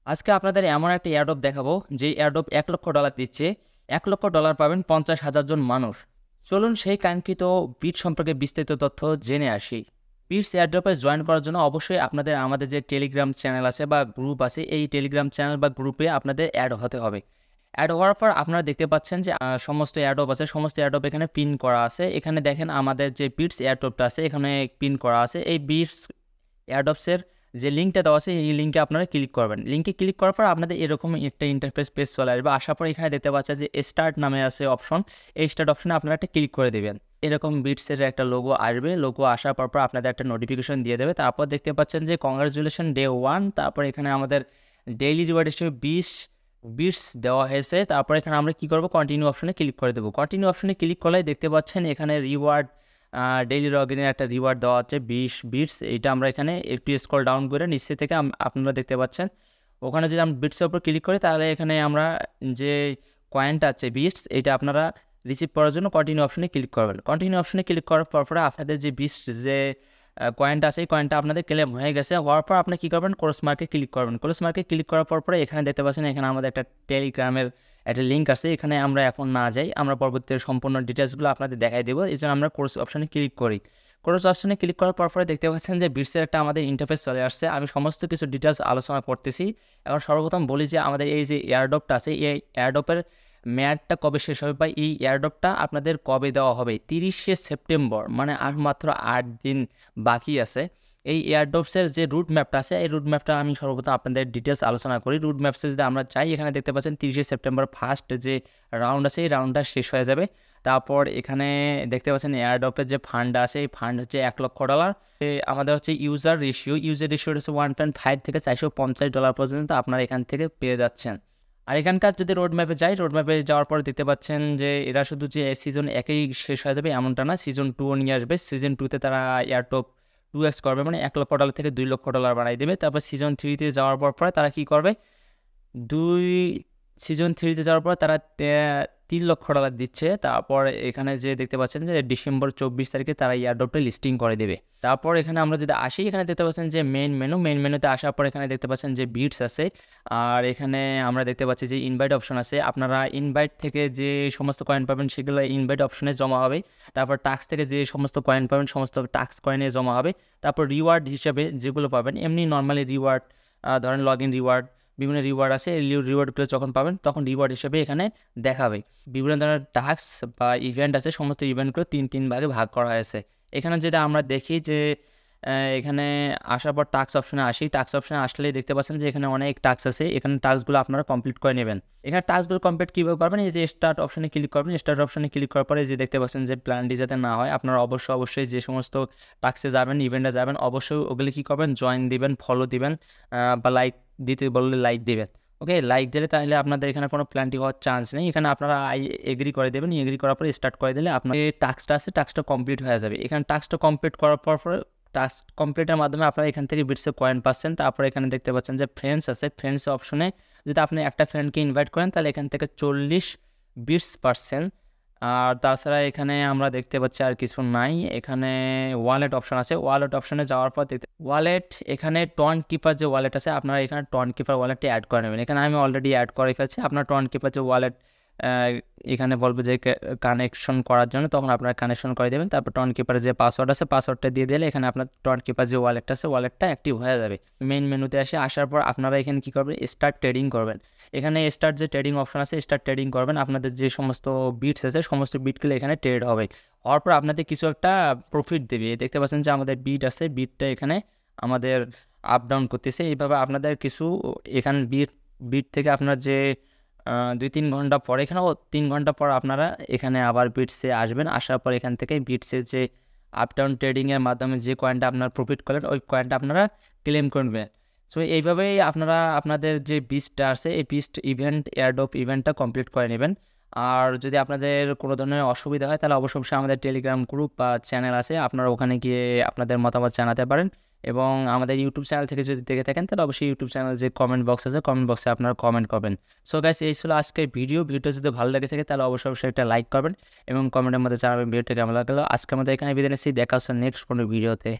আজকে আপনাদের এমন একটা এয়ারড্রপ দেখাবো যে এয়ারড্রপ $1,00,000 দিচ্ছে। $1,00,000 পাবেন 50,000 জন মানুষ। চলুন সেই কাঙ্ক্ষিত বিট সম্পর্কে বিস্তারিত তথ্য জেনে আসি। বিটস এয়ারড্রপে জয়েন করার জন্য অবশ্যই আপনাদের আমাদের যে টেলিগ্রাম চ্যানেল আছে বা গ্রুপ আছে, এই টেলিগ্রাম চ্যানেল বা গ্রুপে আপনাদের অ্যাড হতে হবে। অ্যাড হওয়ার পর আপনারা দেখতে পাচ্ছেন যে সমস্ত এয়ারড্রপ আছে, সমস্ত এয়ারড্রপ এখানে পিন করা আছে। এখানে দেখেন আমাদের যে বিটস এয়ারড্রপটা আছে এখানে পিন করা আছে। এই বিটস এয়ারড্রপসের যে লিঙ্কটা দেওয়া আছে এই লিঙ্কে আপনারা ক্লিক করবেন। লিঙ্কে ক্লিক করার পর আপনাদের এরকম একটা ইন্টারফেস পেজ চলে আসবে। আসার পর এখানে দেখতে পাচ্ছেন যে স্টার্ট নামে আছে অপশন। এই স্টার্ট অপশনে আপনারা একটা ক্লিক করে দেবেন। এরকম বিটসের একটা লোগো আসবে। লোগো আসার পর আপনাদের একটা নোটিফিকেশন দিয়ে দেবে। তারপর দেখতে পাচ্ছেন যে কংগ্রাচুলেশন ডে 1। তারপর এখানে আমাদের ডেইলি রিওয়ার্ড হিসেবে বিটস দেওয়া হয়েছে। তারপর এখানে আমরা কি করব, কন্টিনিউ অপশনে ক্লিক করে দেবো। কন্টিনিউ অপশনে ক্লিক করলেই দেখতে পাচ্ছেন এখানে রিওয়ার্ড ডেইলি লগইনের একটা রিওয়ার্ড দেওয়া হচ্ছে 20 বিটস। এইটা আমরা এখানে একটু স্ক্রল ডাউন করে নিচে থেকে আপনারা দেখতে পাচ্ছেন। ওখানে যদি আমরা বিটসের উপর ক্লিক করি তাহলে এখানে আমরা যে কয়েনটা আছে বিটস, এটা আপনারা রিসিভ করার জন্য কন্টিনিউ অপশনে ক্লিক করবেন। কন্টিনিউ অপশনে ক্লিক করার পরে আপনাদের যে বিটস যে কয়েনটা আছে এই কয়েনটা আপনাদের ক্লেম হয়ে গেছে। হওয়ার পর আপনি কী করবেন, ক্রস মার্কে ক্লিক করবেন। ক্রস মার্কে ক্লিক করার পরে এখানে দেখতে পাচ্ছেন এখানে আমাদের একটা টেলিগ্রামের একটা লিঙ্ক আছে। এখানে আমরা এখন না যাই, আমরা পরবর্তী সম্পূর্ণ ডিটেলসগুলো আপনাদের দেখাই দেবো। এই জন্য আমরা কোর্স অপশনে ক্লিক করি। কোর্স অপশনে ক্লিক করার পরে দেখতে পাচ্ছেন যে বিটসের একটা আমাদের ইন্টারফেস চলে আসছে। আমি সমস্ত কিছু ডিটেলস আলোচনা করতেছি। এখন সর্বপ্রথম বলি যে আমাদের এই যে এয়ারড্রপটা আছে এই এয়ারড্রপের মেয়াদটা কবে শেষ হবে বা এই এয়ারড্রপটা আপনাদের কবে দেওয়া হবে, 30শে সেপ্টেম্বর, মানে আর মাত্র 8 দিন বাকি আছে। এই এয়ারড্রপসের যে রুট ম্যাপটা আছে এই রুট ম্যাপটা আমি সর্বপ্রথম আপনাদের ডিটেলস আলোচনা করি। রুট ম্যাপসে যদি আমরা চাই, এখানে দেখতে পাচ্ছেন 30শে সেপ্টেম্বর ফার্স্ট যে রাউন্ড আছে এই রাউন্ডটা শেষ হয়ে যাবে। তারপর এখানে দেখতে পাচ্ছেন এয়ারড্রপের যে ফান্ড আছে এই ফান্ড হচ্ছে $1,00,000। আমাদের হচ্ছে ইউজার রেশিওটা হচ্ছে 1.5 থেকে $450 পর্যন্ত আপনারা এখান থেকে পেয়ে যাচ্ছেন। আর এখানকার যদি রোড ম্যাপে যাই, রোড ম্যাপে যাওয়ার পরে দেখতে পাচ্ছেন যে এরা শুধু যে সিজন 1এই শেষ হয়ে যাবে এমনটা না, সিজন 2ও নিয়ে আসবে। সিজন 2তে তারা এয়ারড্রপ 2x করবে, মানে $1,00,000 থেকে $2,00,000 বানাই দেবে। তারপর সিজন 3তে যাওয়ার পরে তারা কি করবে, দুই সিজন 3তে যাওয়ার পর তারা $3,00,000 দিচ্ছে। তারপর এখানে যে দেখতে পাচ্ছেন যে ডিসেম্বর 24 তারিখে তারা এয়ারড্রপটা লিস্টিং করে দেবে। তারপর এখানে আমরা যদি আসি, এখানে দেখতে পাচ্ছেন যে মেইন মেনুতে আসার পর এখানে দেখতে পাচ্ছেন যে বিটস আছে। আর এখানে আমরা দেখতে পাচ্ছি যে ইনভাইট অপশন আছে। আপনারা ইনভাইট থেকে যে সমস্ত কয়েন পাবেন সেগুলো ইনভাইট অপশনে জমা হবে। তারপর টাস্ক থেকে যে সমস্ত কয়েন পাবেন সমস্ত টাস্ক কয়েনে জমা হবে। তারপর রিওয়ার্ড হিসেবে যেগুলো পাবেন, এমনি নর্মালি রিওয়ার্ড, ধরেন লগ ইন রিওয়ার্ড, বিভিন্ন রিওয়ার্ড আছে। এই রিওয়ার্ডগুলো যখন পাবেন তখন রিওয়ার্ড হিসেবে এখানে দেখাবে। বিভিন্ন ধরনের টাস্ক বা ইভেন্ট আছে, সমস্ত ইভেন্টগুলো 3 ভাগে ভাগ করা হয়েছে। এখানে যেটা আমরা দেখি যে এখানে আসার পর টাস্ক অপশনে আসি। টাস্ক অপশনে আসলেই দেখতে পাচ্ছেন যে এখানে অনেক টাস্ক আছে। এখানে টাস্কগুলো আপনারা কমপ্লিট করে নেবেন। এখানে টাস্কগুলো কমপ্লিট কীভাবে করবেন, এই যে স্টার্ট অপশনে ক্লিক করবেন। স্টার্ট অপশনে ক্লিক করার পরে যে দেখতে পাচ্ছেন যে প্ল্যানটি যাতে না হয়, আপনারা অবশ্যই যে সমস্ত টাস্কে যাবেন, ইভেন্টে যাবেন, অবশ্যই ওগুলি কী করবেন, জয়েন দিবেন, ফলো দিবেন, বা লাইক দিতে বললে লাইক দিবেন। ওকে, লাইক দিলে তাহলে আপনাদের এখানে কোনো প্ল্যানটি হওয়ার চান্স নেই। এখানে আপনারা এগ্রি করে দেবেন। এগ্রি করার পরে স্টার্ট করে দিলে আপনার যে টাস্কটা আছে টাস্কটা কমপ্লিট হয়ে যাবে। এখানে টাস্কটা কমপ্লিট করার পর টাস্ক কমপ্লিটের মাধ্যমে আপনারা এখান থেকে বিটসে কয়েন পাচ্ছেন। তারপরে এখানে দেখতে পাচ্ছেন যে ফ্রেন্ডস আছে। ফ্রেন্ডস অপশনে যদি আপনি একটা ফ্রেন্ডকে ইনভাইট করেন তাহলে এখান থেকে 40 বিটস পাচ্ছেন। আর তাছাড়া এখানে আমরা দেখতে পাচ্ছি আর কিছু নাই। এখানে ওয়ালেট অপশন আছে। ওয়ালেট অপশনে যাওয়ার পর ওয়ালেট, এখানে টন কিপার যে ওয়ালেট আছে আপনারা এখানে টন কিপার ওয়ালেটটি অ্যাড করে নেবেন। এখানে আমি অলরেডি অ্যাড করে ফেলছি। আপনার টন কিপার যে ওয়ালেট এখানে বলবে যে কানেকশন করার জন্য, তখন আপনারা কানেকশন করে দেবেন। তারপর টন কিপারের যে পাসওয়ার্ড আছে পাসওয়ার্ডটা দিয়ে দিলে এখানে আপনার টন কিপার যে ওয়ালেটটা আছে ওয়ালেটটা অ্যাক্টিভ হয়ে যাবে। মেইন মেনুতে আসার পর আপনারা এখানে কী করবেন, স্টার্ট ট্রেডিং করবেন। এখানে স্টার্ট যে ট্রেডিং অপশন আছে স্টার্ট ট্রেডিং করবেন। আপনাদের যে সমস্ত বিটস আছে সমস্ত বিটগুলো এখানে ট্রেড হবে। হওয়ার পর আপনাদের কিছু একটা প্রফিট দেবে। দেখতে পাচ্ছেন যে আমাদের বিট আছে, বিটটা এখানে আমাদের আপ ডাউন করতেছে। এইভাবে আপনাদের কিছু এখানে বিট থেকে আপনার যে 2-3 ঘন্টা পর, এখানেও 3 ঘন্টা পর আপনারা এখানে আবার বিটসে আসবেন। আসার পর এখান থেকে বিটসের যে আপ ডাউন ট্রেডিংয়ের মাধ্যমে যে কয়েনটা আপনারা প্রফিট করলেন ওই কয়েনটা আপনারা ক্লেম করবেন। সো এইভাবেই আপনারা আপনাদের যে বিটসটা আছে এই বিটস এয়ারড্রপ ইভেন্টটা কমপ্লিট করে নেবেন। আর যদি আপনাদের কোনো ধরনের অসুবিধা হয় তাহলে অবশ্যই আমাদের টেলিগ্রাম গ্রুপ বা চ্যানেল আছে, আপনারা ওখানে গিয়ে আপনাদের মতামত জানাতে পারেন। এবং আমাদের ইউটিউব চ্যানেল থেকে যদি দেখে থাকেন তাহলে অবশ্যই ইউটিউব চ্যানেল যে কমেন্ট বক্স আছে কমেন্ট বক্সে আপনারা কমেন্ট করবেন। সো গাইস, এই ছিল আজকের ভিডিওটা যদি ভালো লেগে থাকে তাহলে অবশ্যই একটা লাইক করবেন এবং কমেন্টের মধ্যে জানাবেন ভিডিওটা কেমন লাগলো। আজকে আমাদের এখানে বিদায় নিচ্ছি, দেখা হচ্ছে নেক্সট কোনো ভিডিওতে।